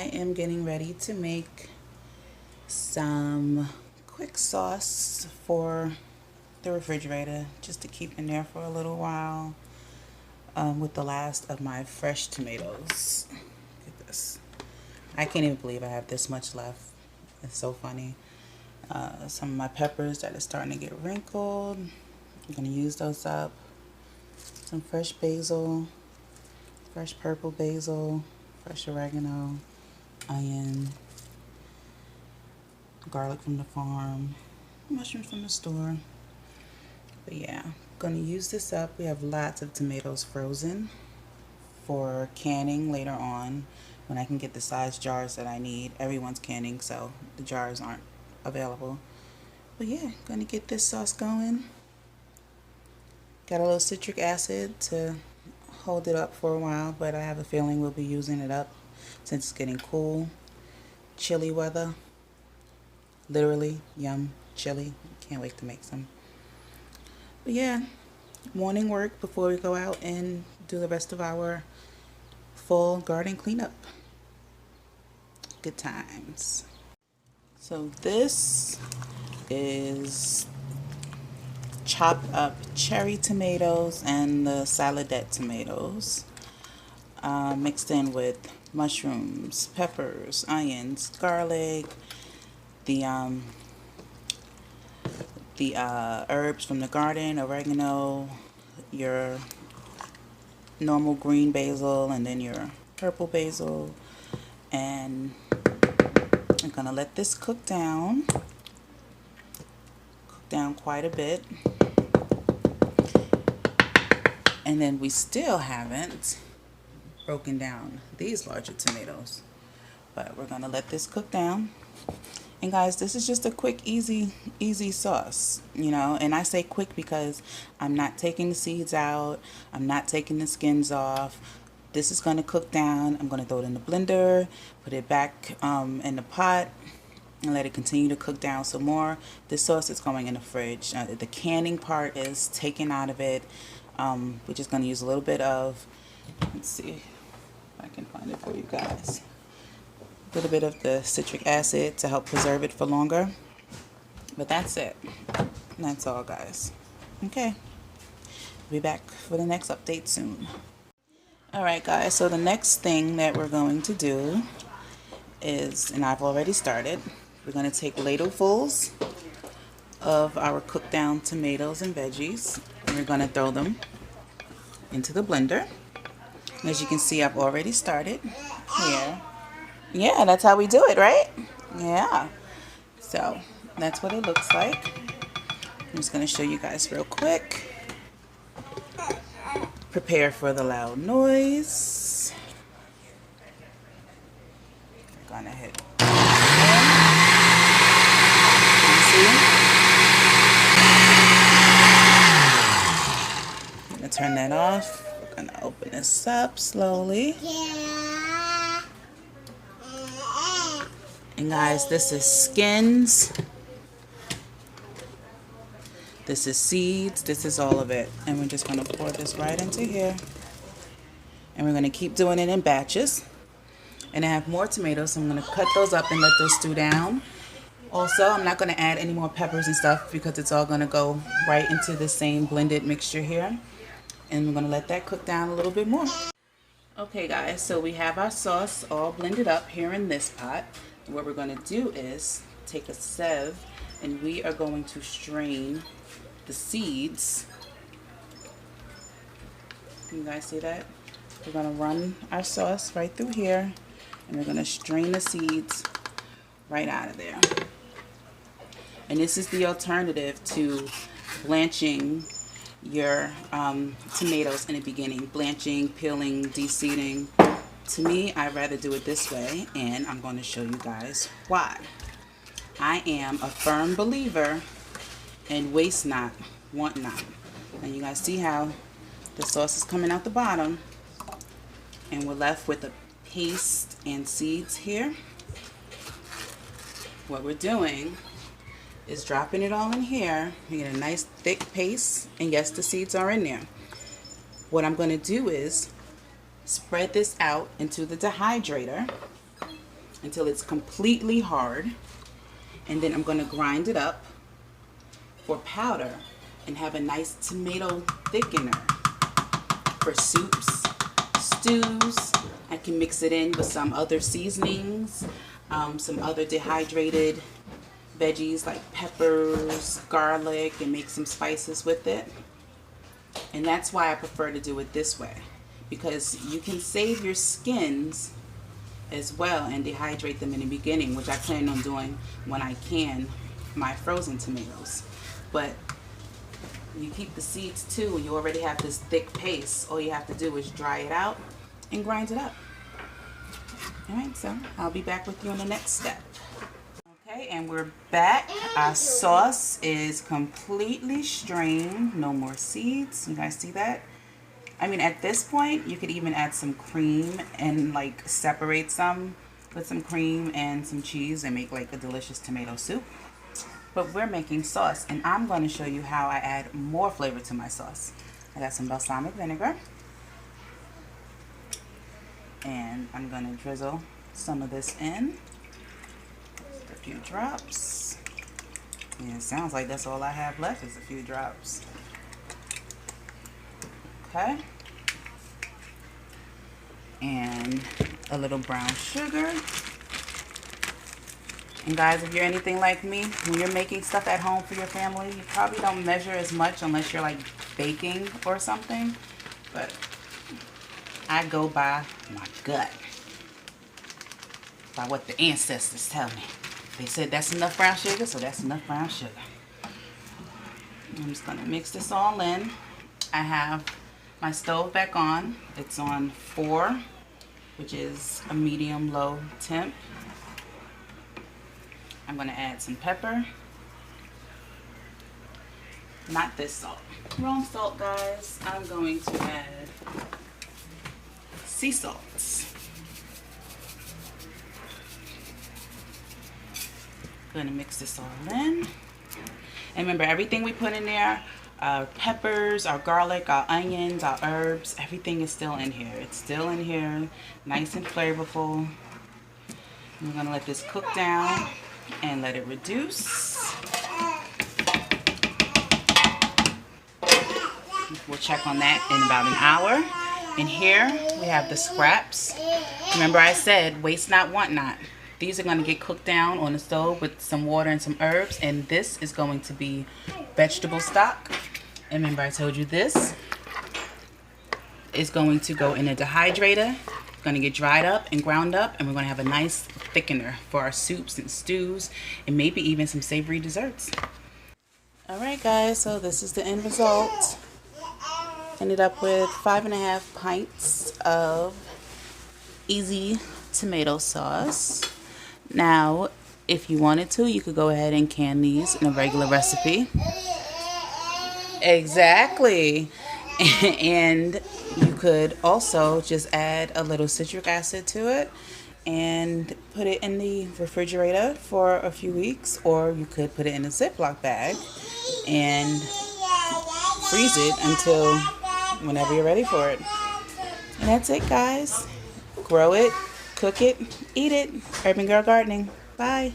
am getting ready to make some quick sauce for the refrigerator just to keep in there for a little while with the last of my fresh tomatoes. Look at this. I can't even believe I have this much left. It's so funny. Some of my peppers that are starting to get wrinkled. I'm going to use those up. Some fresh basil, fresh purple basil, fresh oregano, onion, garlic from the farm, mushrooms from the store. But yeah, I'm going to use this up. We have lots of tomatoes frozen for canning later on when I can get the size jars that I need. Everyone's canning, so the jars aren't available. But yeah, going to get this sauce going. Got a little citric acid to hold it up for a while, but I have a feeling we'll be using it up since it's getting cool. Chilly weather. Literally, yum, chilly. Can't wait to make some. But yeah, morning work before we go out and do the rest of our full garden cleanup. Good times. So this is chopped up cherry tomatoes and the saladette tomatoes mixed in with mushrooms, peppers, onions, garlic, the herbs from the garden, oregano, your normal green basil, and then your purple basil. And I'm gonna let this cook down quite a bit. And then we still haven't broken down these larger tomatoes, but we're gonna let this cook down. And guys, this is just a quick, easy sauce, you know. And I say quick because I'm not taking the seeds out, I'm not taking the skins off. This is gonna cook down. I'm gonna throw it in the blender, put it back in the pot, and let it continue to cook down some more. This sauce is going in the fridge. The canning part is taken out of it. We're just going to use a little bit of, let's see if I can find it for you guys, a little bit of the citric acid to help preserve it for longer. But that's it. That's all, guys. Okay, be back for the next update soon. Alright guys, so the next thing that we're going to do is, and I've already started, we're going to take ladlefuls of our cooked down tomatoes and veggies, and we're going to throw them into the blender. As you can see, I've already started here. Yeah, that's how we do it, right? Yeah. So that's what it looks like. I'm just going to show you guys real quick. Prepare for the loud noise. I'm gonna hit. I'm gonna turn that off. We're gonna open this up slowly. And guys, this is skins. This is seeds. This is all of it. And we're just gonna pour this right into here. And we're gonna keep doing it in batches. And I have more tomatoes, so I'm going to cut those up and let those stew down. Also, I'm not going to add any more peppers and stuff because it's all going to go right into the same blended mixture here. And we're going to let that cook down a little bit more. Okay guys, so we have our sauce all blended up here in this pot. And what we're going to do is take a sieve and we are going to strain the seeds. Can you guys see that? We're going to run our sauce right through here. And we're going to strain the seeds right out of there. And this is the alternative to blanching your tomatoes in the beginning. Blanching, peeling, de-seeding. To me, I'd rather do it this way. And I'm going to show you guys why. I am a firm believer in waste not, want not. And you guys see how the sauce is coming out the bottom. And we're left with a paste and seeds here. What we're doing is dropping it all in here. You get a nice thick paste, and yes, the seeds are in there. What I'm going to do is spread this out into the dehydrator until it's completely hard. And then I'm going to grind it up for powder and have a nice tomato thickener for soups, stews. I can mix it in with some other seasonings, some other dehydrated veggies like peppers, garlic, and make some spices with it. And that's why I prefer to do it this way, because you can save your skins as well and dehydrate them in the beginning, which I plan on doing when I can my frozen tomatoes. But you keep the seeds too, and you already have this thick paste. All you have to do is dry it out and grind it up. Alright, so I'll be back with you on the next step. Okay, and we're back. Our sauce is completely strained. No more seeds. You guys see that? I mean, at this point, you could even add some cream and like separate some, put some cream and some cheese and make like a delicious tomato soup. But we're making sauce, and I'm going to show you how I add more flavor to my sauce. I got some balsamic vinegar, and I'm going to drizzle some of this in. Just a few drops. Yeah, it sounds like that's all I have left is a few drops. Okay. And a little brown sugar. And guys, if you're anything like me, when you're making stuff at home for your family, you probably don't measure as much unless you're like baking or something. But I go by my gut, by what the ancestors tell me. They said that's enough brown sugar, so that's enough brown sugar. I'm just gonna mix this all in. I have my stove back on. It's on 4, which is a medium-low temp. I'm going to add some pepper. Not this salt. Wrong salt, guys. I'm going to add sea salts. Going to mix this all in. And remember, everything we put in there, our peppers, our garlic, our onions, our herbs, everything is still in here. It's still in here, nice and flavorful. We're going to let this cook down and let it reduce. We'll check on that in about an hour. And here we have the scraps. Remember I said waste not, want not. These are going to get cooked down on the stove with some water and some herbs. And this is going to be vegetable stock. And remember I told you this is going to go in a dehydrator. Going to get dried up and ground up, and we're going to have a nice thickener for our soups and stews and maybe even some savory desserts. Alright guys, so this is the end result. Ended up with 5.5 pints of easy tomato sauce. Now, if you wanted to, you could go ahead and can these in a regular recipe. Exactly. And you could also just add a little citric acid to it and put it in the refrigerator for a few weeks, or you could put it in a Ziploc bag and freeze it until whenever you're ready for it. And that's it, guys. Grow it, cook it, eat it. Urban Girl Gardening. Bye.